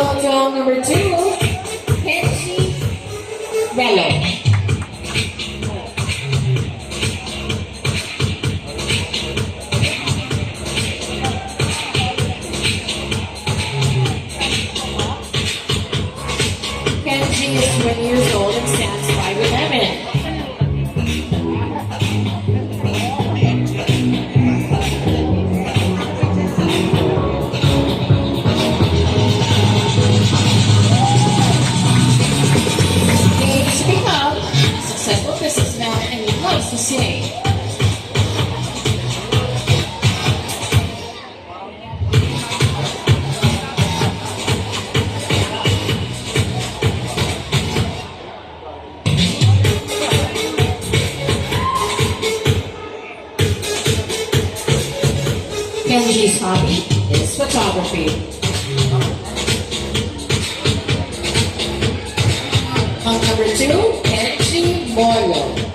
go to hunk number 2, Kenji Bello. Kenji is 20 years old and stands 5'11". Successful businessman and he loves to sing. Kenji's hobby is photography. Hunk number 2, Kenji Moyo.